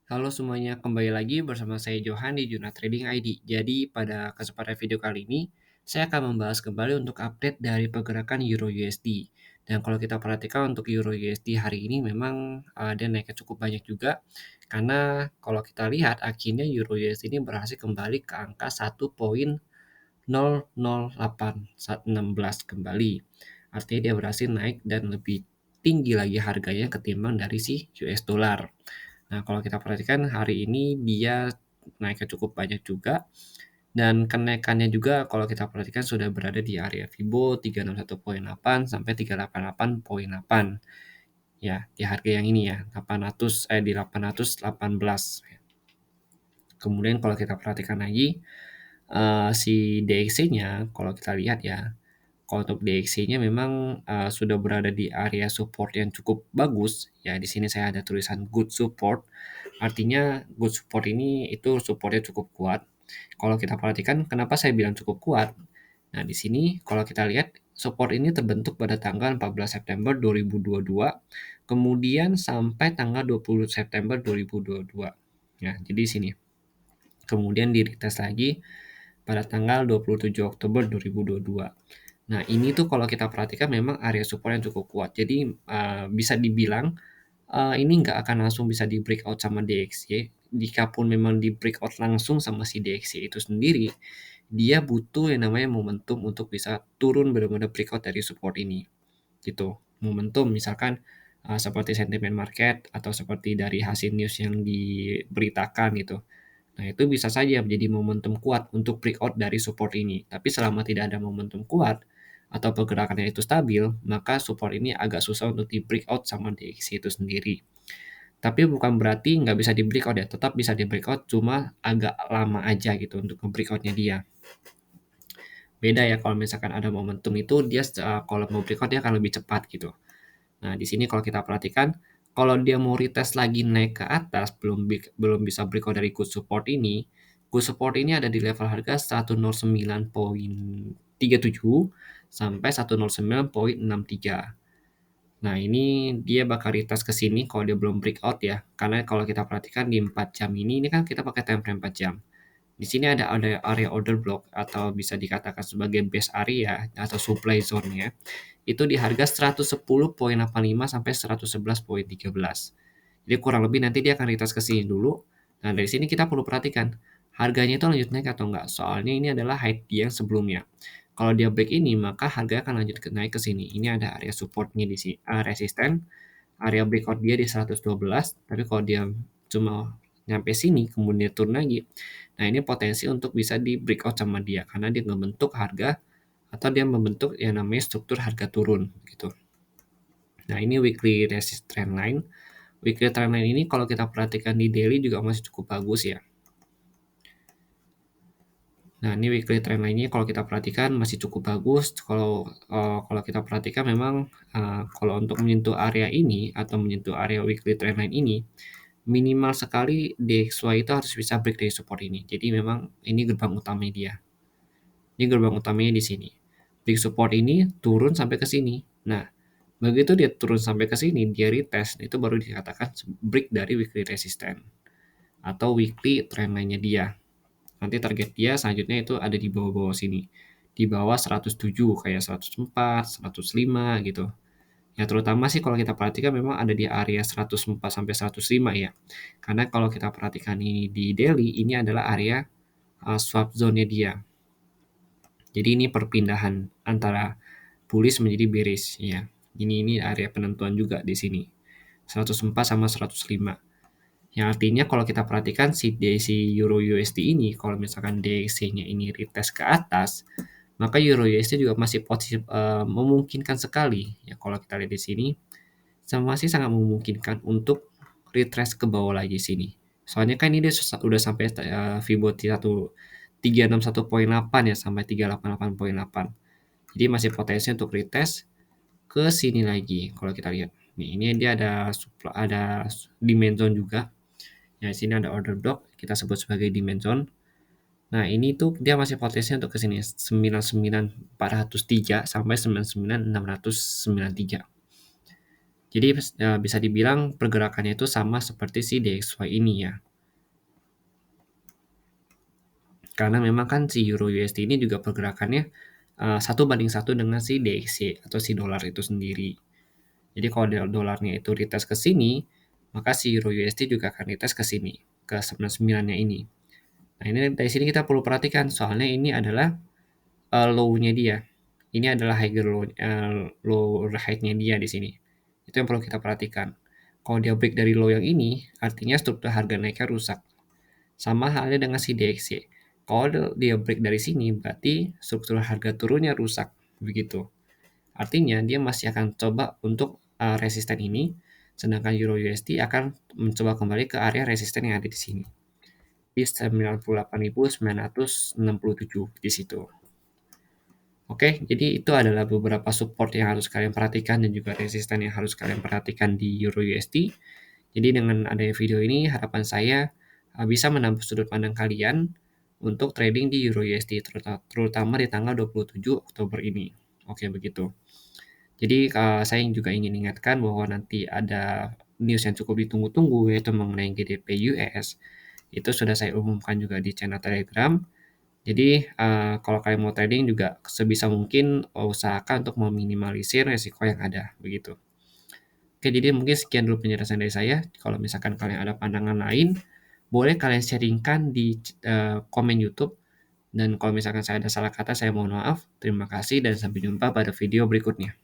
Halo semuanya, kembali lagi bersama saya Johan di Juna Trading ID. Jadi pada kesempatan video kali ini, saya akan membahas kembali untuk update dari pergerakan Euro USD. Dan kalau kita perhatikan untuk Euro USD hari ini memang dia naiknya cukup banyak juga. Karena kalau kita lihat akhirnya Euro USD ini berhasil kembali ke angka 1.00816 kembali. Artinya dia berhasil naik dan lebih tinggi lagi harganya ketimbang dari si US dollar. Nah, kalau kita perhatikan hari ini dia naiknya cukup banyak juga dan kenaikannya juga kalau kita perhatikan sudah berada di area Fibo 361,8 sampai 388,8 ya, di harga yang ini ya, 818. Kemudian kalau kita perhatikan lagi si DXY-nya kalau kita lihat ya, kalau untuk DXY-nya memang sudah berada di area support yang cukup bagus ya. Di sini saya ada tulisan good support. Artinya good support ini itu supportnya cukup kuat. Kalau kita perhatikan kenapa saya bilang cukup kuat? Nah, di sini kalau kita lihat support ini terbentuk pada tanggal 14 September 2022, kemudian sampai tanggal 20 September 2022. Ya, jadi di sini. Kemudian di retest lagi pada tanggal 27 Oktober 2022. Nah, ini tuh kalau kita perhatikan memang area support yang cukup kuat. Jadi, bisa dibilang ini nggak akan langsung bisa di breakout sama DXY. Jikapun memang di breakout langsung sama si DXY itu sendiri, dia butuh yang namanya momentum untuk bisa turun benar-benar breakout dari support ini, gitu. Momentum misalkan seperti sentimen market atau seperti dari hasil news yang diberitakan gitu. Nah, itu bisa saja menjadi momentum kuat untuk breakout dari support ini. Tapi selama tidak ada momentum kuat atau pergerakannya itu stabil, maka support ini agak susah untuk di breakout sama DXY itu sendiri. Tapi bukan berarti nggak bisa di breakout ya, tetap bisa di breakout, cuma agak lama aja gitu untuk nge-breakout-nya dia. Beda ya kalau misalkan ada momentum itu dia kalau mau breakout dia akan lebih cepat gitu. Nah, di sini kalau kita perhatikan, kalau dia mau retest lagi naik ke atas, belum bisa breakout dari good support ini. Good support ini ada di level harga 109,37 sampai 109,63. Nah, ini dia bakal retest ke sini kalau dia belum breakout ya. Karena kalau kita perhatikan di 4 jam ini kan kita pakai time frame 4 jam. Di sini ada area order block atau bisa dikatakan sebagai base area atau supply zone-nya. Itu di harga 110,85 sampai 111,13. Jadi kurang lebih nanti dia akan retest ke sini dulu. Nah, dari sini kita perlu perhatikan harganya itu lanjut naik atau enggak. Soalnya ini adalah high dia yang sebelumnya. Kalau dia break ini, maka harga akan lanjut naik ke sini. Ini ada area supportnya di sini, resisten, area breakout dia di 112, tapi kalau dia cuma nyampe sini, kemudian turun lagi, nah ini potensi untuk bisa di breakout sama dia, karena dia ngebentuk harga, atau dia membentuk yang namanya struktur harga turun, gitu. Nah ini weekly resist trend line. Weekly trend line ini kalau kita perhatikan di daily juga masih cukup bagus ya. Nah, ini weekly trend line-nya kalau kita perhatikan masih cukup bagus. Kalau kita perhatikan memang, kalau untuk menyentuh area ini atau menyentuh area weekly trend line ini, minimal sekali DXY itu harus bisa break dari support ini. Jadi memang ini gerbang utamanya dia. Ini gerbang utamanya di sini. Break support ini turun sampai ke sini. Nah, begitu dia turun sampai ke sini, dia retest, itu baru dikatakan break dari weekly resistance atau weekly trend line-nya dia. Nanti target dia selanjutnya itu ada di bawah-bawah sini. Di bawah 107 kayak 104, 105 gitu. Ya terutama sih kalau kita perhatikan memang ada di area 104 sampai 105 ya. Karena kalau kita perhatikan ini di daily ini adalah area swap zone-nya dia. Jadi ini perpindahan antara bullish menjadi bearish ya. Ini area penentuan juga di sini. 104 sama 105. Yang artinya kalau kita perhatikan si Euro USD ini, kalau misalkan DXY-nya ini retest ke atas, maka Euro USD juga masih memungkinkan sekali ya kalau kita lihat di sini masih sangat memungkinkan untuk retrace ke bawah lagi sini. Soalnya kan ini dia udah sampai Fibonacci 361,8 ya sampai 388,8. Jadi masih potensi untuk retest ke sini lagi kalau kita lihat. Nih, ini dia ada demand zone juga. Ya, di sini ada order block, kita sebut sebagai demand zone. Nah, ini tuh dia masih potensi untuk ke sini 99.403 sampai 99.693. Jadi bisa dibilang pergerakannya itu sama seperti si DXY ini ya. Karena memang kan si Euro USD ini juga pergerakannya 1:1 dengan si DXY atau si dolar itu sendiri. Jadi kalau dolarnya itu retest ke sini, maka si Euro USD juga akan retest ke sini, ke 99-nya ini. Nah, ini dari sini kita perlu perhatikan soalnya ini adalah low-nya dia. Ini adalah low height-nya dia di sini. Itu yang perlu kita perhatikan. Kalau dia break dari low yang ini, artinya struktur harga naiknya rusak. Sama halnya dengan si DXY. Kalau dia break dari sini, berarti struktur harga turunnya rusak. Begitu. Artinya dia masih akan coba untuk resisten ini, sedangkan Euro USD akan mencoba kembali ke area resisten yang ada di sini. Di 98.967 di situ. Oke, jadi itu adalah beberapa support yang harus kalian perhatikan dan juga resisten yang harus kalian perhatikan di Euro USD. Jadi dengan adanya video ini harapan saya bisa menambah sudut pandang kalian untuk trading di Euro USD terutama di tanggal 27 Oktober ini. Oke, begitu. Jadi saya juga ingin ingatkan bahwa nanti ada news yang cukup ditunggu-tunggu yaitu mengenai GDP US. Itu sudah saya umumkan juga di channel Telegram. Jadi kalau kalian mau trading juga sebisa mungkin usahakan untuk meminimalisir resiko yang ada, begitu. Oke, jadi mungkin sekian dulu penjelasan dari saya. Kalau misalkan kalian ada pandangan lain, boleh kalian sharingkan di komen YouTube. Dan kalau misalkan saya ada salah kata, saya mohon maaf. Terima kasih dan sampai jumpa pada video berikutnya.